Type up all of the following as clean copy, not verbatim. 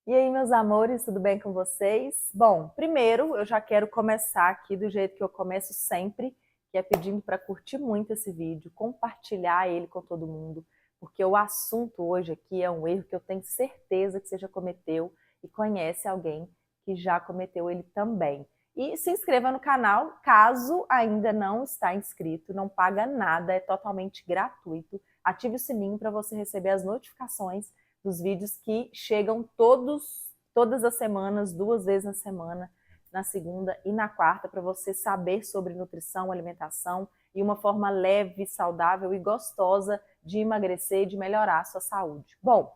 E aí, meus amores, tudo bem com vocês? Bom, primeiro eu já quero começar aqui do jeito que eu começo sempre, que é pedindo para curtir muito esse vídeo, compartilhar ele com todo mundo, porque o assunto hoje aqui é um erro que eu tenho certeza que você já cometeu e conhece alguém que já cometeu ele também. E se inscreva no canal, caso ainda não está inscrito, não paga nada, é totalmente gratuito. Ative o sininho para você receber as notificações dos vídeos que chegam todas as semanas, 2 vezes na semana, na segunda e na quarta, para você saber sobre nutrição, alimentação e uma forma leve, saudável e gostosa de emagrecer e de melhorar a sua saúde. Bom,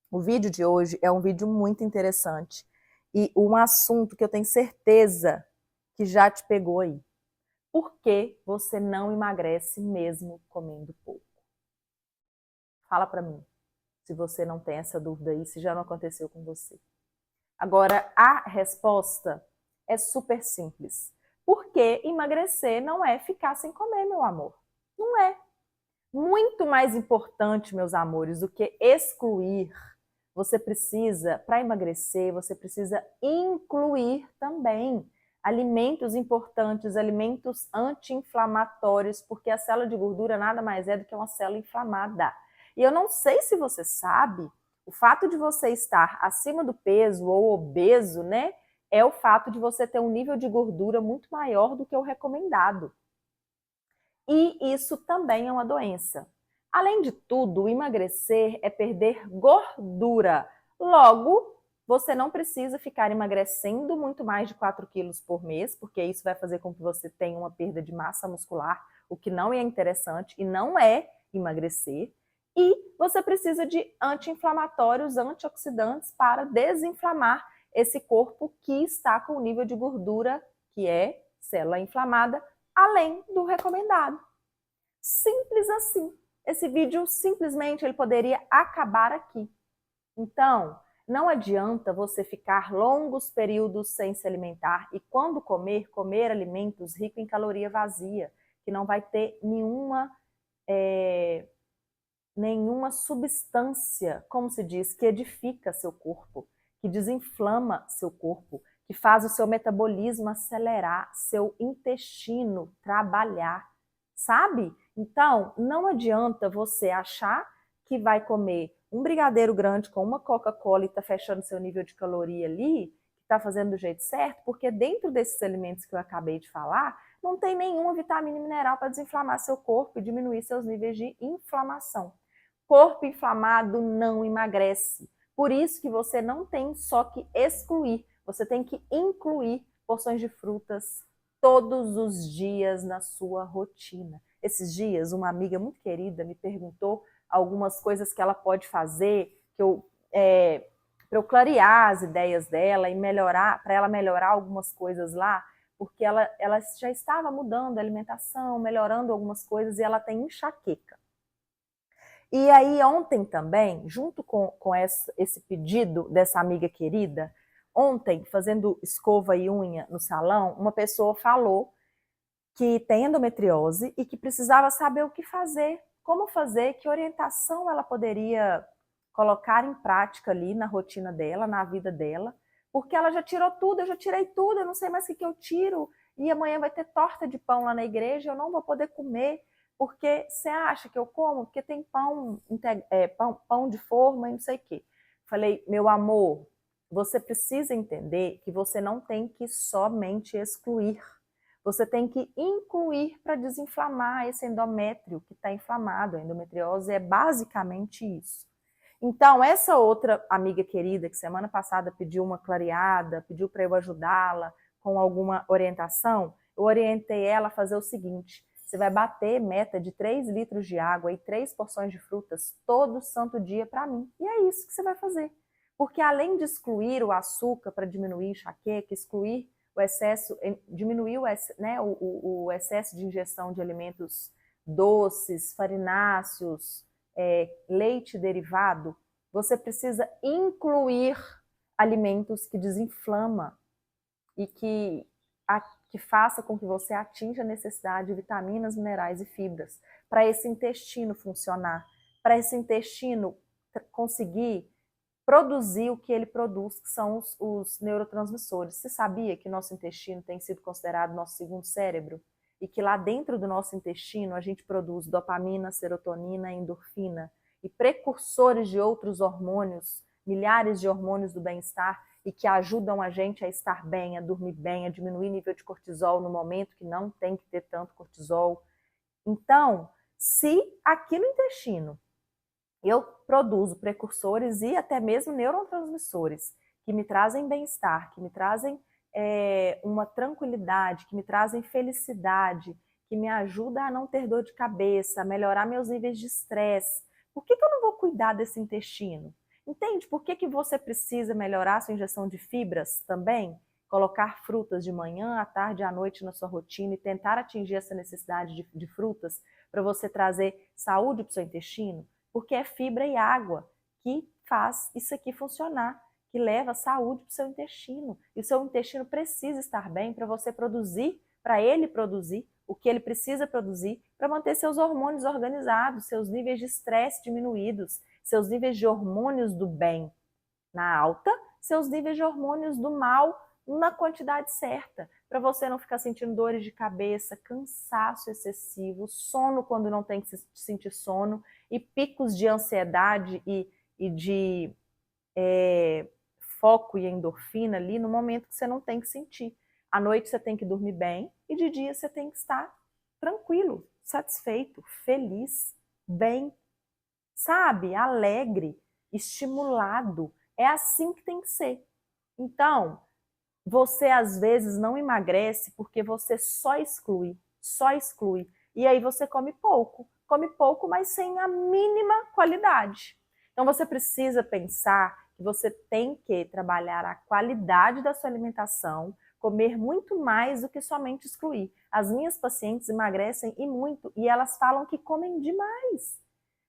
o vídeo de hoje é um vídeo muito interessante e um assunto que eu tenho certeza que já te pegou aí. Por que você não emagrece mesmo comendo pouco? Fala para mim, se você não tem essa dúvida aí, se já não aconteceu com você. Agora, a resposta é super simples. Porque emagrecer não é ficar sem comer, meu amor. Não é. Muito mais importante, meus amores, do que excluir, você precisa, para emagrecer, você precisa incluir também alimentos importantes, alimentos anti-inflamatórios, porque a célula de gordura nada mais é do que uma célula inflamada. E eu não sei se você sabe, o fato de você estar acima do peso ou obeso, né, é o fato de você ter um nível de gordura muito maior do que o recomendado. E isso também é uma doença. Além de tudo, emagrecer é perder gordura. Logo, você não precisa ficar emagrecendo muito mais de 4 quilos por mês, porque isso vai fazer com que você tenha uma perda de massa muscular, o que não é interessante e não é emagrecer. E você precisa de anti-inflamatórios, antioxidantes para desinflamar esse corpo que está com o nível de gordura, que é célula inflamada, além do recomendado. Simples assim. Esse vídeo simplesmente ele poderia acabar aqui. Então, não adianta você ficar longos períodos sem se alimentar e quando comer, comer alimentos ricos em caloria vazia, que não vai ter nenhuma substância, como se diz, que edifica seu corpo, que desinflama seu corpo, que faz o seu metabolismo acelerar, seu intestino trabalhar, sabe? Então, não adianta você achar que vai comer um brigadeiro grande com uma Coca-Cola e está fechando seu nível de caloria ali, que está fazendo do jeito certo, porque dentro desses alimentos que eu acabei de falar, não tem nenhuma vitamina e mineral para desinflamar seu corpo e diminuir seus níveis de inflamação. Corpo inflamado não emagrece. Por isso que você não tem só que excluir, você tem que incluir porções de frutas todos os dias na sua rotina. Esses dias, uma amiga muito querida me perguntou algumas coisas que ela pode fazer, para eu clarear as ideias dela e melhorar, para ela melhorar algumas coisas lá, porque ela já estava mudando a alimentação, melhorando algumas coisas e ela tem enxaqueca. E aí ontem também, junto com esse pedido dessa amiga querida, ontem, fazendo escova e unha no salão, uma pessoa falou que tem endometriose e que precisava saber o que fazer, como fazer, que orientação ela poderia colocar em prática ali na rotina dela, na vida dela, porque ela já tirou tudo, eu já tirei tudo, eu não sei mais o que eu tiro, e amanhã vai ter torta de pão lá na igreja, eu não vou poder comer, porque você acha que eu como? Porque tem pão de forma e não sei o quê. Falei, meu amor, você precisa entender que você não tem que somente excluir, você tem que incluir para desinflamar esse endométrio que está inflamado. A endometriose é basicamente isso. Então, essa outra amiga querida que semana passada pediu uma clareada, pediu para eu ajudá-la com alguma orientação, eu orientei ela a fazer o seguinte: você vai bater meta de 3 litros de água e 3 porções de frutas todo santo dia para mim. E é isso que você vai fazer. Porque além de excluir o açúcar para diminuir enxaqueca, excluir o excesso, diminuir né, o excesso de ingestão de alimentos doces, farináceos, leite derivado, você precisa incluir alimentos que desinflama e que faça com que você atinja a necessidade de vitaminas, minerais e fibras para esse intestino funcionar, para esse intestino conseguir produzir o que ele produz, que são os neurotransmissores. Você sabia que nosso intestino tem sido considerado nosso segundo cérebro? E que lá dentro do nosso intestino a gente produz dopamina, serotonina, endorfina e precursores de outros hormônios, milhares de hormônios do bem-estar, e que ajudam a gente a estar bem, a dormir bem, a diminuir o nível de cortisol no momento que não tem que ter tanto cortisol. Então, se aqui no intestino eu produzo precursores e até mesmo neurotransmissores que me trazem bem-estar, que me trazem uma tranquilidade, que me trazem felicidade, que me ajuda a não ter dor de cabeça, a melhorar meus níveis de estresse. Por que eu não vou cuidar desse intestino? Entende por que você precisa melhorar a sua ingestão de fibras também? Colocar frutas de manhã, à tarde e à noite na sua rotina e tentar atingir essa necessidade de frutas para você trazer saúde para o seu intestino? Porque é fibra e água que faz isso aqui funcionar, que leva saúde para o seu intestino. E o seu intestino precisa estar bem para você produzir, para ele produzir o que ele precisa produzir para manter seus hormônios organizados, seus níveis de estresse diminuídos, seus níveis de hormônios do bem na alta, seus níveis de hormônios do mal na quantidade certa, para você não ficar sentindo dores de cabeça, cansaço excessivo, sono quando não tem que sentir sono, e picos de ansiedade e de foco e endorfina ali no momento que você não tem que sentir. À noite você tem que dormir bem e de dia você tem que estar tranquilo, satisfeito, feliz, bem, sabe? Alegre, estimulado. É assim que tem que ser. Então, você às vezes não emagrece porque você só exclui, só exclui. E aí você come pouco, mas sem a mínima qualidade. Então você precisa pensar que você tem que trabalhar a qualidade da sua alimentação, comer muito mais do que somente excluir. As minhas pacientes emagrecem e muito, e elas falam que comem demais.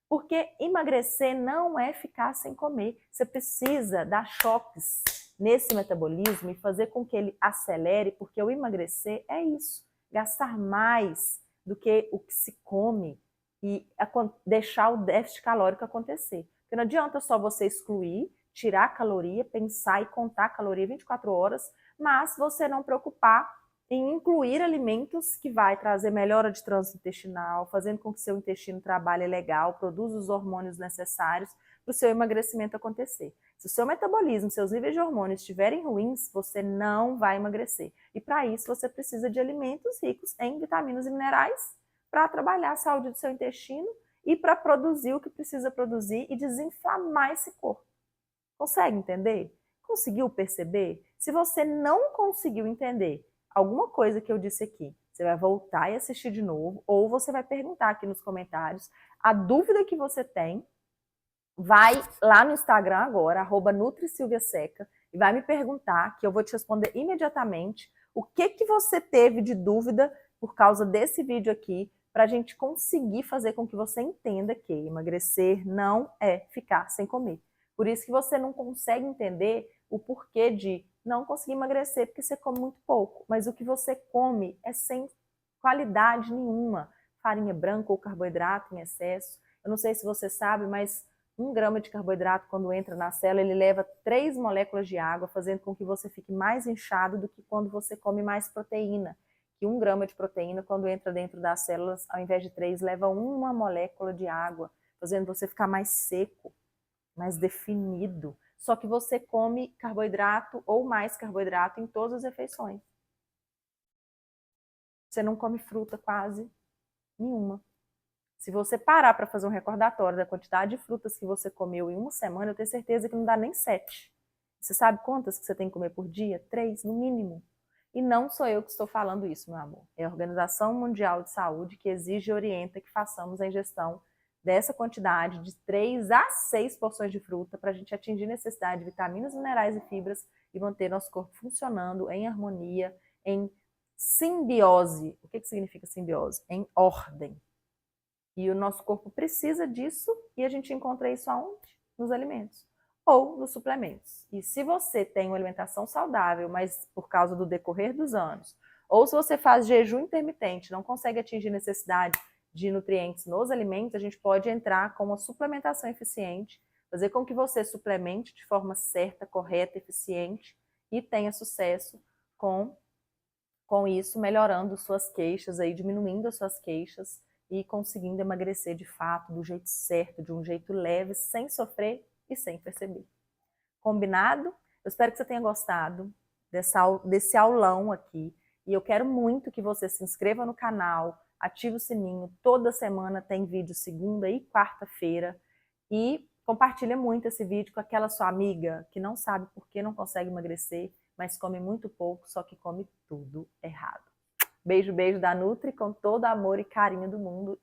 Porque emagrecer não é ficar sem comer. Você precisa dar choques nesse metabolismo e fazer com que ele acelere, porque o emagrecer é isso, gastar mais do que o que se come e deixar o déficit calórico acontecer. Porque não adianta só você excluir, tirar a caloria, pensar e contar a caloria 24 horas, mas você não preocupar em incluir alimentos que vai trazer melhora de trânsito intestinal, fazendo com que seu intestino trabalhe legal, produza os hormônios necessários para o seu emagrecimento acontecer. Se o seu metabolismo, seus níveis de hormônios estiverem ruins, você não vai emagrecer. E para isso você precisa de alimentos ricos em vitaminas e minerais para trabalhar a saúde do seu intestino e para produzir o que precisa produzir e desinflamar esse corpo. Consegue entender? Conseguiu perceber? Se você não conseguiu entender alguma coisa que eu disse aqui, você vai voltar e assistir de novo, ou você vai perguntar aqui nos comentários a dúvida que você tem. Vai lá no Instagram agora, @NutriSilviaSeca, e vai me perguntar, que eu vou te responder imediatamente o que você teve de dúvida por causa desse vídeo aqui, para a gente conseguir fazer com que você entenda que emagrecer não é ficar sem comer. Por isso que você não consegue entender o porquê de não conseguir emagrecer, porque você come muito pouco, mas o que você come é sem qualidade nenhuma, farinha branca ou carboidrato em excesso. Eu não sei se você sabe, mas 1 grama de carboidrato, quando entra na célula, ele leva 3 moléculas de água, fazendo com que você fique mais inchado do que quando você come mais proteína. Que 1 grama de proteína, quando entra dentro das células, ao invés de 3, leva 1 molécula de água, fazendo você ficar mais seco, mais definido. Só que você come carboidrato ou mais carboidrato em todas as refeições. Você não come fruta quase nenhuma. Se você parar para fazer um recordatório da quantidade de frutas que você comeu em uma semana, eu tenho certeza que não dá nem 7. Você sabe quantas que você tem que comer por dia? 3, no mínimo. E não sou eu que estou falando isso, meu amor. É a Organização Mundial de Saúde que exige e orienta que façamos a ingestão dessa quantidade de 3 a 6 porções de fruta para a gente atingir necessidade de vitaminas, minerais e fibras e manter nosso corpo funcionando em harmonia, em simbiose. O que significa simbiose? Em ordem. E o nosso corpo precisa disso e a gente encontra isso aonde? Nos alimentos ou nos suplementos. E se você tem uma alimentação saudável, mas por causa do decorrer dos anos, ou se você faz jejum intermitente, não consegue atingir necessidade de nutrientes nos alimentos, a gente pode entrar com uma suplementação eficiente fazer com que você suplemente de forma certa, correta, eficiente e tenha sucesso com isso, melhorando suas queixas, aí, diminuindo as suas queixas e conseguindo emagrecer de fato, do jeito certo, de um jeito leve, sem sofrer e sem perceber. Combinado? Eu espero que você tenha gostado desse aulão aqui. E eu quero muito que você se inscreva no canal, ative o sininho. Toda semana tem vídeo segunda e quarta-feira. E compartilha muito esse vídeo com aquela sua amiga que não sabe por que não consegue emagrecer, mas come muito pouco, só que come tudo errado. Beijo, beijo da Nutri com todo amor e carinho do mundo.